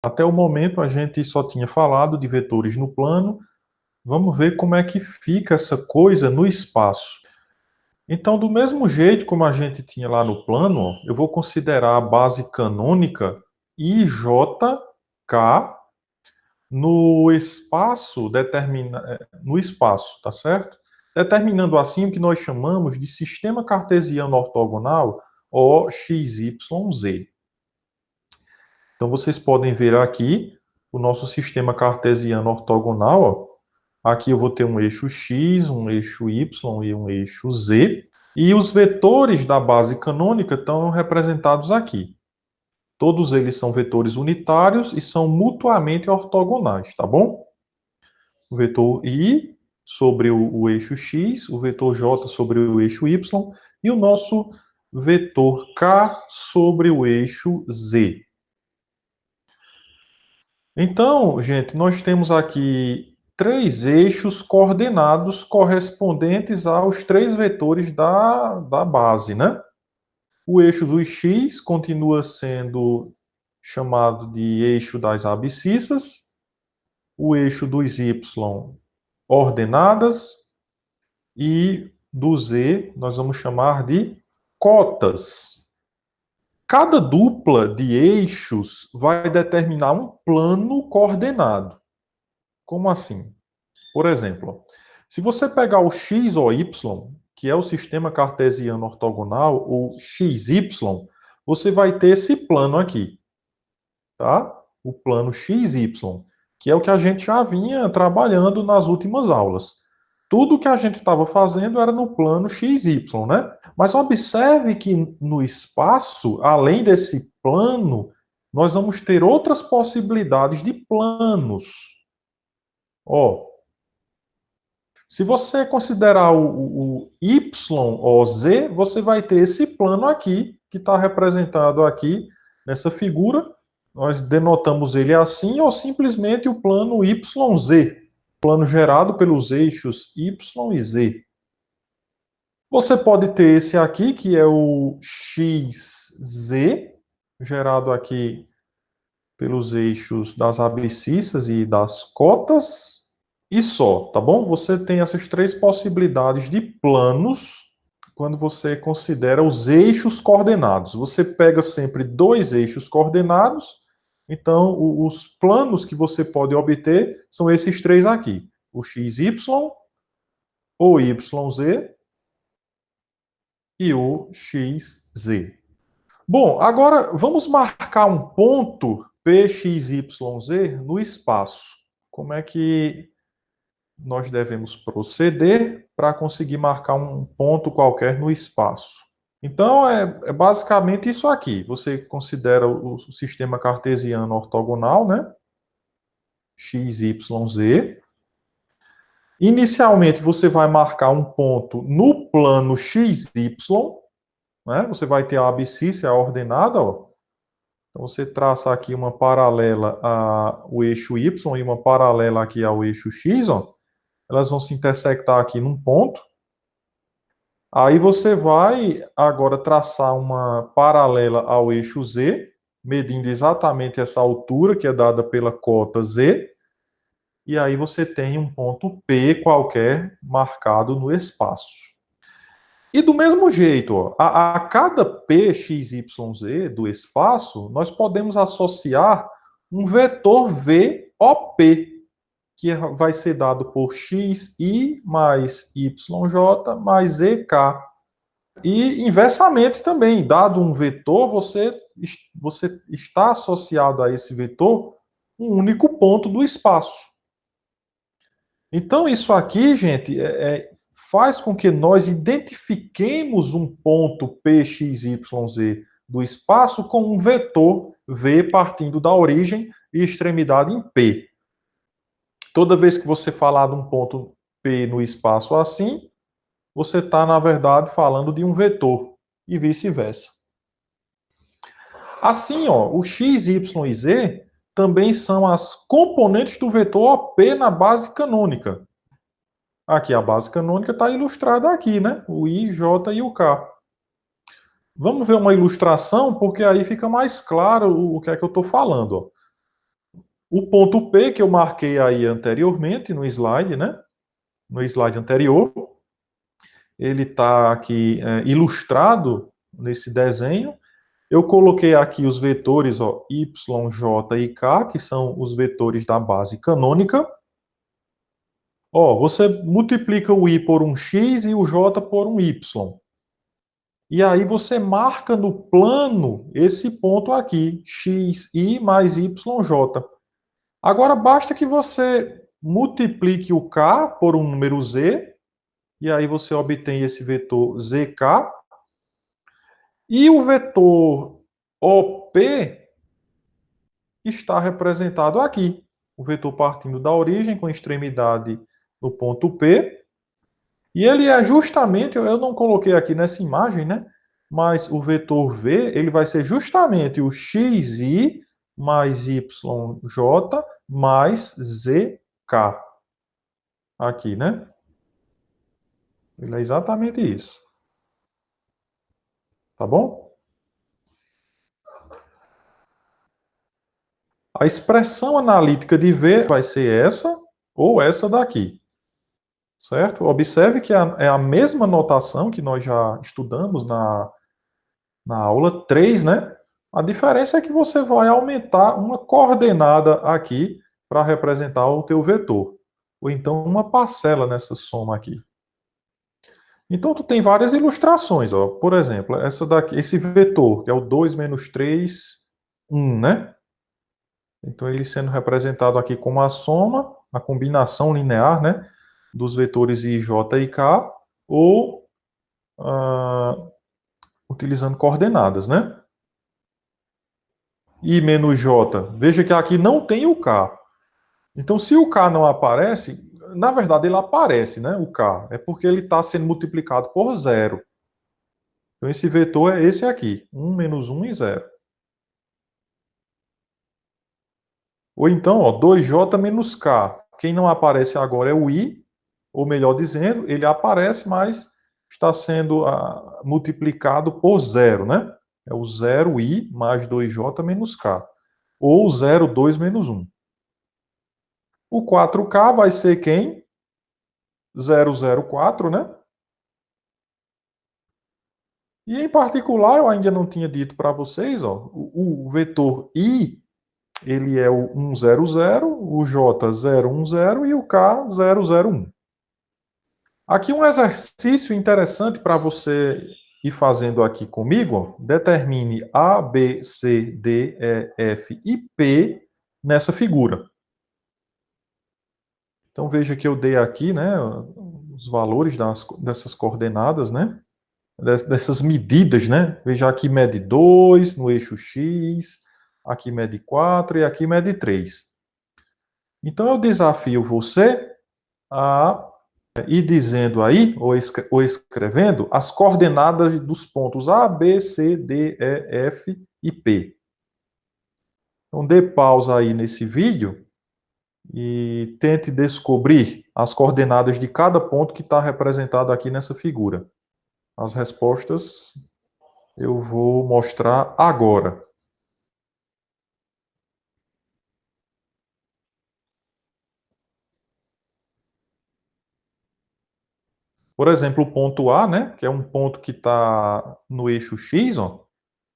Até o momento a gente só tinha falado de vetores no plano. Vamos ver como é que fica essa coisa no espaço. Então, do mesmo jeito como a gente tinha lá no plano, ó, eu vou considerar a base canônica IJK no espaço no espaço, tá certo? Determinando assim o que nós chamamos de sistema cartesiano ortogonal ou XYZ. Então vocês podem ver aqui o nosso sistema cartesiano ortogonal, ó. Aqui eu vou ter um eixo x, um eixo y e um eixo z. E os vetores da base canônica estão representados aqui. Todos eles são vetores unitários e são mutuamente ortogonais, tá bom? O vetor i sobre o eixo x, o vetor j sobre o eixo y e o nosso vetor k sobre o eixo z. Então, gente, nós temos aqui três eixos coordenados correspondentes aos três vetores da base, né? O eixo do x continua sendo chamado de eixo das abscissas, o eixo dos y ordenadas e do z nós vamos chamar de cotas. Cada dupla de eixos vai determinar um plano coordenado. Como assim? Por exemplo, se você pegar o x ou y, que é o sistema cartesiano ortogonal, ou xy, você vai ter esse plano aqui, tá? O plano xy, que é o que a gente já vinha trabalhando nas últimas aulas. Tudo que a gente estava fazendo era no plano xy, né? Mas observe que no espaço, além desse plano, nós vamos ter outras possibilidades de planos. Ó, se você considerar o Y ou Z, você vai ter esse plano aqui, que está representado aqui nessa figura. Nós denotamos ele assim, ou simplesmente o plano YZ, plano gerado pelos eixos Y e Z. Você pode ter esse aqui, que é o XZ, gerado aqui pelos eixos das abscissas e das cotas, e só, tá bom? Você tem essas três possibilidades de planos quando você considera os eixos coordenados. Você pega sempre dois eixos coordenados, então os planos que você pode obter são esses três aqui: o XY, o YZ e o XZ. Bom, agora vamos marcar um ponto PXYZ no espaço. Como é que nós devemos proceder para conseguir marcar um ponto qualquer no espaço? Então, é basicamente isso aqui. Você considera o sistema cartesiano ortogonal, né? XYZ. Inicialmente, você vai marcar um ponto no plano XY, né? Você vai ter a abscissa a ordenada, ó. Então, você traça aqui uma paralela ao eixo Y e uma paralela aqui ao eixo X, ó. Elas vão se intersectar aqui num ponto. Aí você vai agora traçar uma paralela ao eixo Z, medindo exatamente essa altura que é dada pela cota Z. E aí você tem um ponto P qualquer marcado no espaço. E do mesmo jeito, ó, a cada PXYZ do espaço, nós podemos associar um vetor VOP, que vai ser dado por XI mais YJ mais EK. E inversamente também, dado um vetor, você está associado a esse vetor um único ponto do espaço. Então, isso aqui, gente, faz com que nós identifiquemos um ponto PXYZ do espaço com um vetor V partindo da origem e extremidade em P. Toda vez que você falar de um ponto P no espaço assim, você está, na verdade, falando de um vetor e vice-versa. Assim, ó, o x, y e z também são as componentes do vetor OP na base canônica. Aqui a base canônica está ilustrada aqui, né? O I, J e o K. Vamos ver uma ilustração, porque aí fica mais claro o que é que eu estou falando. Ó. O ponto P que eu marquei aí anteriormente no slide, né? No slide anterior, ele está aqui ilustrado nesse desenho. Eu coloquei aqui os vetores ó, y, j e k, que são os vetores da base canônica. Ó, você multiplica o i por um x e o j por um y. E aí você marca no plano esse ponto aqui, xi mais yj. Agora basta que você multiplique o k por um número z, e aí você obtém esse vetor zk, e o vetor OP está representado aqui. O vetor partindo da origem com extremidade no ponto P. E ele é justamente, eu não coloquei aqui nessa imagem, né? Mas o vetor V, ele vai ser justamente o xi mais yj mais zk. Aqui, né? Ele é exatamente isso. Tá bom? A expressão analítica de V vai ser essa ou essa daqui. Certo? Observe que é a mesma notação que nós já estudamos na aula 3, né? A diferença é que você vai aumentar uma coordenada aqui para representar o teu vetor. Ou então uma parcela nessa soma aqui. Então, tu tem várias ilustrações. Ó. Por exemplo, essa daqui, esse vetor, que é o 2 menos 3, 1, né? Então, ele sendo representado aqui como a soma, a combinação linear, né? Dos vetores i, j e k, ou utilizando coordenadas, né? I menos j. Veja que aqui não tem o k. Então, se o k não aparece, na verdade ele aparece, né? O k. É porque ele está sendo multiplicado por zero. Então, esse vetor é esse aqui. 1 menos 1 e 0. Ou então, ó, 2j menos k. Quem não aparece agora é o i, ou melhor dizendo, ele aparece, mas está sendo multiplicado por zero, né? É o 0i mais 2j menos k. Ou 0, 2 menos 1. O 4K vai ser quem? 004, né? E em particular, eu ainda não tinha dito para vocês, ó, o vetor I, ele é o 100, o J 010 e o K 001. Aqui um exercício interessante para você ir fazendo aqui comigo, ó, determine A, B, C, D, E, F e P nessa figura. Então veja que eu dei aqui, né, os valores dessas coordenadas, né, dessas medidas, né. Veja aqui mede 2 no eixo X, aqui mede 4 e aqui mede 3. Então eu desafio você a ir dizendo aí, ou escrevendo, as coordenadas dos pontos A, B, C, D, E, F e P. Então dê pausa aí nesse vídeo e tente descobrir as coordenadas de cada ponto que está representado aqui nessa figura. As respostas eu vou mostrar agora. Por exemplo, o ponto A, né, que é um ponto que está no eixo X, ó,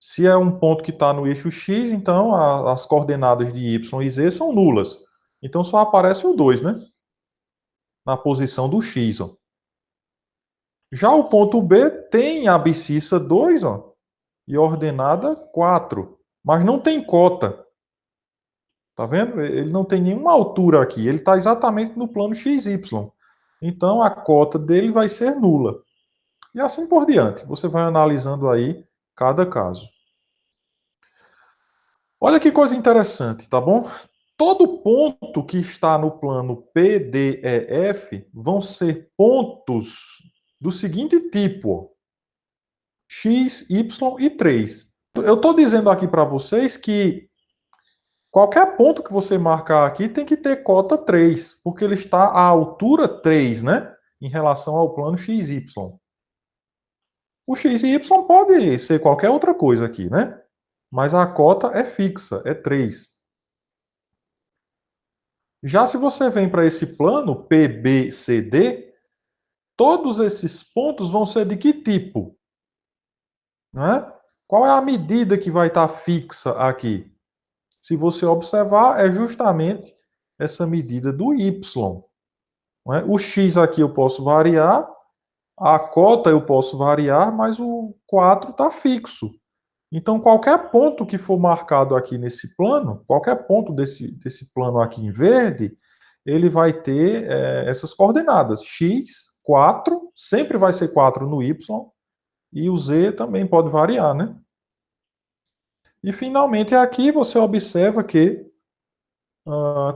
se é um ponto que está no eixo X, então as coordenadas de Y e Z são nulas. Então só aparece o 2, né, na posição do X. Ó. Já o ponto B tem abscissa 2, ó, e ordenada 4, mas não tem cota. Tá vendo? Ele não tem nenhuma altura aqui, ele está exatamente no plano XY. Então a cota dele vai ser nula. E assim por diante. Você vai analisando aí cada caso. Olha que coisa interessante, tá bom? Todo ponto que está no plano PDEF vão ser pontos do seguinte tipo: X, Y e 3. Eu estou dizendo aqui para vocês que qualquer ponto que você marcar aqui tem que ter cota 3, porque ele está à altura 3, né? Em relação ao plano XY. O X e Y pode ser qualquer outra coisa aqui, né? Mas a cota é fixa, é 3. Já se você vem para esse plano PBCD, todos esses pontos vão ser de que tipo? Né? Qual é a medida que vai estar fixa aqui? Se você observar, é justamente essa medida do y. Não é? O x aqui eu posso variar, a cota eu posso variar, mas o 4 está fixo. Então, qualquer ponto que for marcado aqui nesse plano, qualquer ponto desse plano aqui em verde, ele vai ter essas coordenadas. X, 4, sempre vai ser 4 no y, e o z também pode variar, né? E, finalmente, aqui você observa que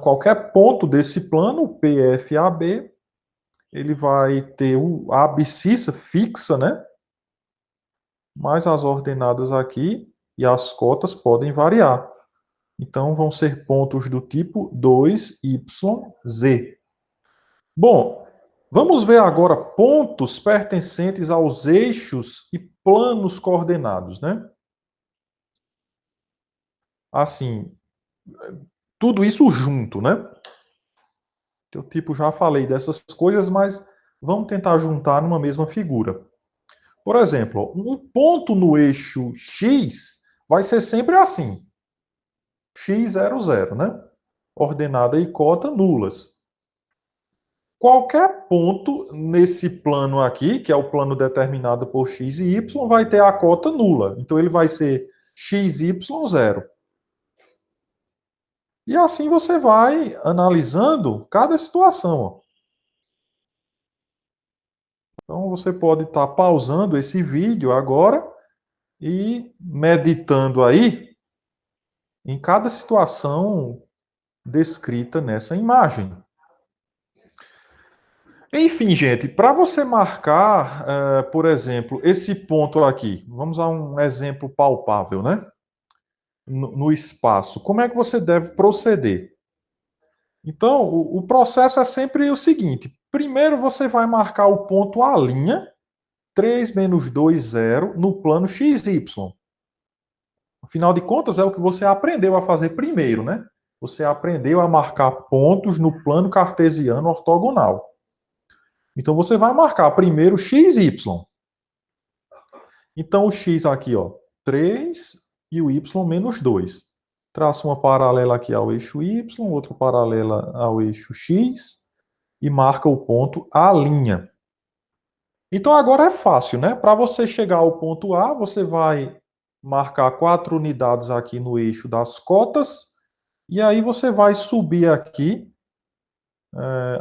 qualquer ponto desse plano, PFAB, ele vai ter a abscissa fixa, né? Mas as ordenadas aqui e as cotas podem variar. Então, vão ser pontos do tipo 2YZ. Bom, vamos ver agora pontos pertencentes aos eixos e planos coordenados, né? Assim, tudo isso junto, né? Eu, tipo, já falei dessas coisas, mas vamos tentar juntar numa mesma figura. Por exemplo, um ponto no eixo X vai ser sempre assim. X00, né? Ordenada e cota nulas. Qualquer ponto nesse plano aqui, que é o plano determinado por x e y, vai ter a cota nula. Então, ele vai ser xy0. E assim você vai analisando cada situação. Ó. Então, você pode estar pausando esse vídeo agora e meditando aí em cada situação descrita nessa imagem. Enfim, gente, para você marcar, por exemplo, esse ponto aqui, vamos a um exemplo palpável, né? No espaço, como é que você deve proceder? Então, o processo é sempre o seguinte: primeiro você vai marcar o ponto A', 3 menos 2, 0, no plano XY. Afinal de contas, é o que você aprendeu a fazer primeiro, né? Você aprendeu a marcar pontos no plano cartesiano ortogonal. Então, você vai marcar primeiro XY. Então, o x aqui, ó, 3 e o y menos 2. Traço uma paralela aqui ao eixo y, outra paralela ao eixo x e marca o ponto A'. Então, agora é fácil, né? Para você chegar ao ponto A, você vai marcar 4 unidades aqui no eixo das cotas e aí você vai subir aqui,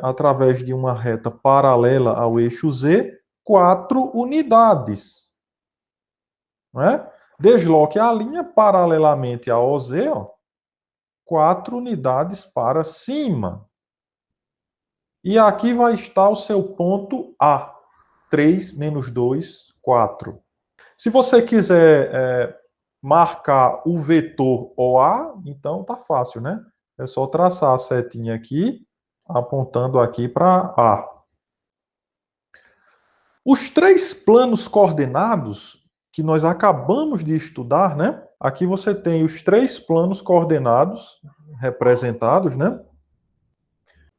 através de uma reta paralela ao eixo z, 4 unidades. Não é? Desloque a linha paralelamente a OZ, ó, 4 unidades para cima. E aqui vai estar o seu ponto A. 3 menos 2, 4. Se você quiser marcar o vetor OA, então tá fácil, né? É só traçar a setinha aqui, apontando aqui para A. Os 3 planos coordenados que nós acabamos de estudar, né? Aqui você tem os 3 planos coordenados representados, né?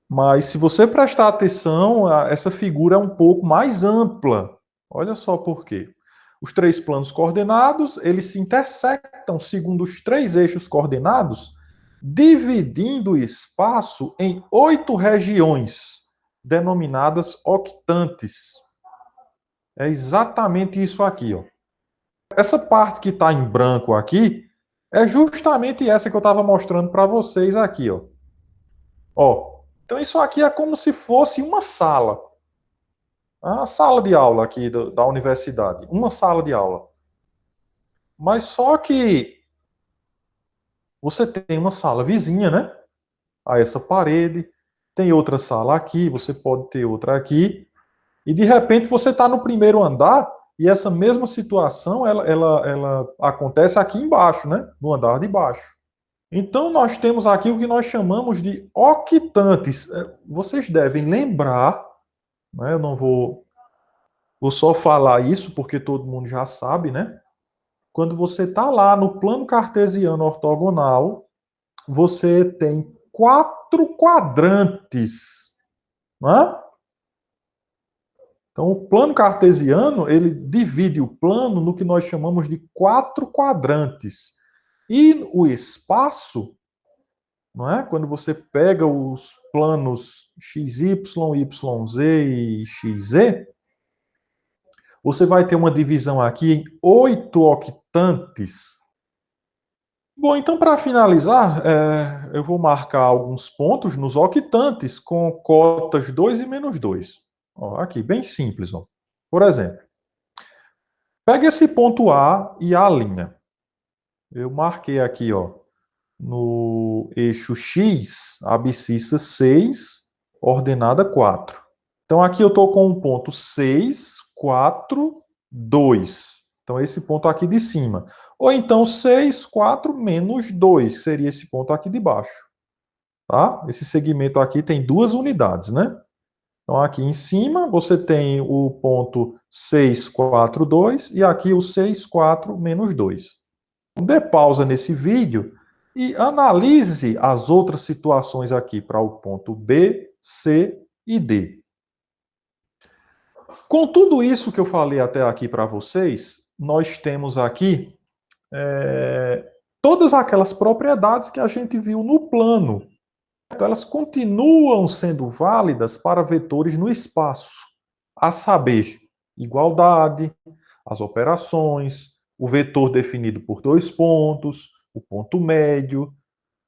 Mas se você prestar atenção, essa figura é um pouco mais ampla. Olha só por quê. Os 3 planos coordenados, eles se intersectam segundo os 3 eixos coordenados, dividindo o espaço em 8 regiões, denominadas octantes. É exatamente isso aqui, ó. Essa parte que está em branco aqui é justamente essa que eu estava mostrando para vocês aqui, ó. Ó, então isso aqui é como se fosse uma sala. A sala de aula aqui da universidade. Uma sala de aula. Mas só que você tem uma sala vizinha, né? A essa parede. Tem outra sala aqui, você pode ter outra aqui. E de repente você está no primeiro andar e essa mesma situação ela acontece aqui embaixo, né? No andar de baixo. Então nós temos aqui o que nós chamamos de octantes. Vocês devem lembrar, né? Eu não vou só falar isso porque todo mundo já sabe, né? Quando você está lá no plano cartesiano ortogonal, você tem 4 quadrantes. Não é? Então, o plano cartesiano, ele divide o plano no que nós chamamos de 4 quadrantes. E o espaço, não é? Quando você pega os planos XY, YZ e XZ, você vai ter uma divisão aqui em 8 octantes. Bom, então para finalizar, eu vou marcar alguns pontos nos octantes com cotas 2 e menos 2. Ó, aqui, bem simples. Ó. Por exemplo, pega esse ponto A e a linha. Eu marquei aqui, ó, no eixo X, abscissa 6, ordenada 4. Então aqui eu estou com um ponto 6, 4, 2. Então esse ponto aqui de cima. Ou então 6, 4 menos 2 seria esse ponto aqui de baixo. Tá? Esse segmento aqui tem 2 unidades, né? Então aqui em cima você tem o ponto 6, 4, 2 e aqui o 6, 4 menos 2. Dê pausa nesse vídeo e analise as outras situações aqui para o ponto B, C e D. Com tudo isso que eu falei até aqui para vocês, nós temos aqui todas aquelas propriedades que a gente viu no plano. Elas continuam sendo válidas para vetores no espaço, a saber, igualdade, as operações, o vetor definido por 2 pontos, o ponto médio,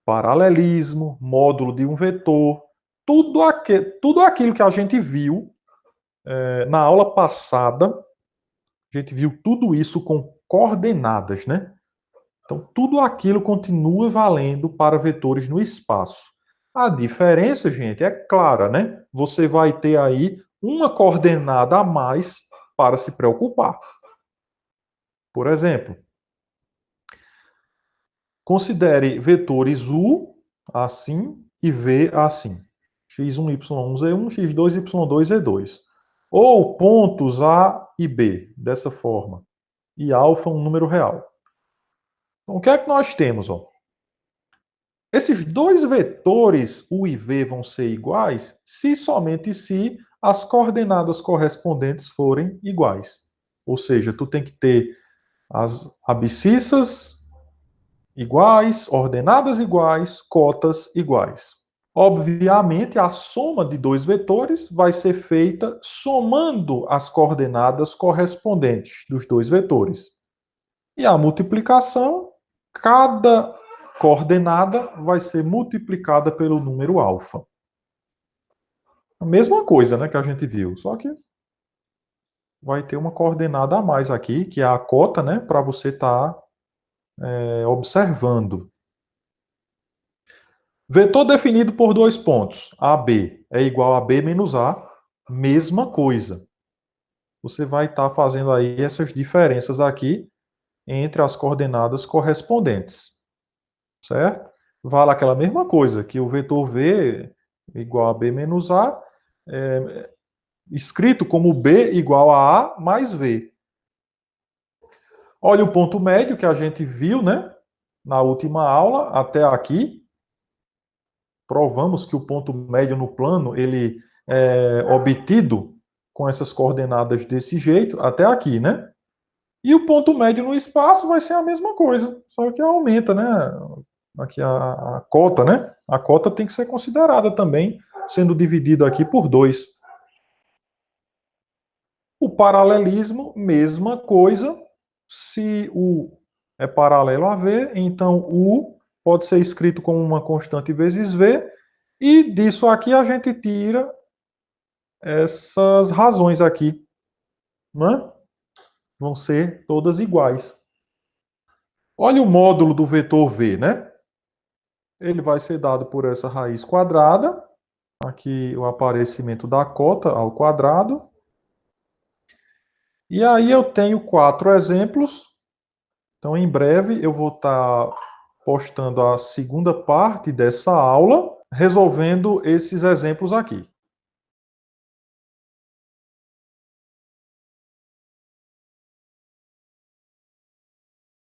paralelismo, módulo de um vetor, tudo aquilo que a gente viu na aula passada, a gente viu tudo isso com coordenadas, né? Então, tudo aquilo continua valendo para vetores no espaço. A diferença, gente, é clara, né? Você vai ter aí uma coordenada a mais para se preocupar. Por exemplo, considere vetores U assim e V assim. x1, y1, z1, x2, y2, z2. Ou pontos A e B, dessa forma. E alfa um número real. Então, o que é que nós temos? Ó? Esses dois vetores, U e V, vão ser iguais se somente se as coordenadas correspondentes forem iguais. Ou seja, tu tem que ter as abscissas iguais, ordenadas iguais, cotas iguais. Obviamente, a soma de dois vetores vai ser feita somando as coordenadas correspondentes dos dois vetores. E a multiplicação, cada coordenada vai ser multiplicada pelo número alfa. A mesma coisa, né, que a gente viu, só que vai ter uma coordenada a mais aqui, que é a cota, né, para você estar observando. Vetor definido por 2 pontos, AB é igual a B menos A, mesma coisa. Você vai estar fazendo aí essas diferenças aqui entre as coordenadas correspondentes, certo? Vale aquela mesma coisa, que o vetor V igual a B menos A, escrito como B igual a mais V. Olha o ponto médio que a gente viu, né, na última aula, até aqui. Provamos que o ponto médio no plano, ele é obtido com essas coordenadas desse jeito, até aqui, né? E o ponto médio no espaço vai ser a mesma coisa, só que aumenta, né? Aqui a cota, né? A cota tem que ser considerada também, sendo dividida aqui por 2. O paralelismo, mesma coisa. Se U é paralelo a V, então U pode ser escrito como uma constante vezes V, e disso aqui a gente tira essas razões aqui, né? Vão ser todas iguais. Olha o módulo do vetor V, né? Ele vai ser dado por essa raiz quadrada, aqui o aparecimento da cota ao quadrado. E aí eu tenho 4 exemplos. Então, em breve, eu vou estar postando a segunda parte dessa aula, resolvendo esses exemplos aqui.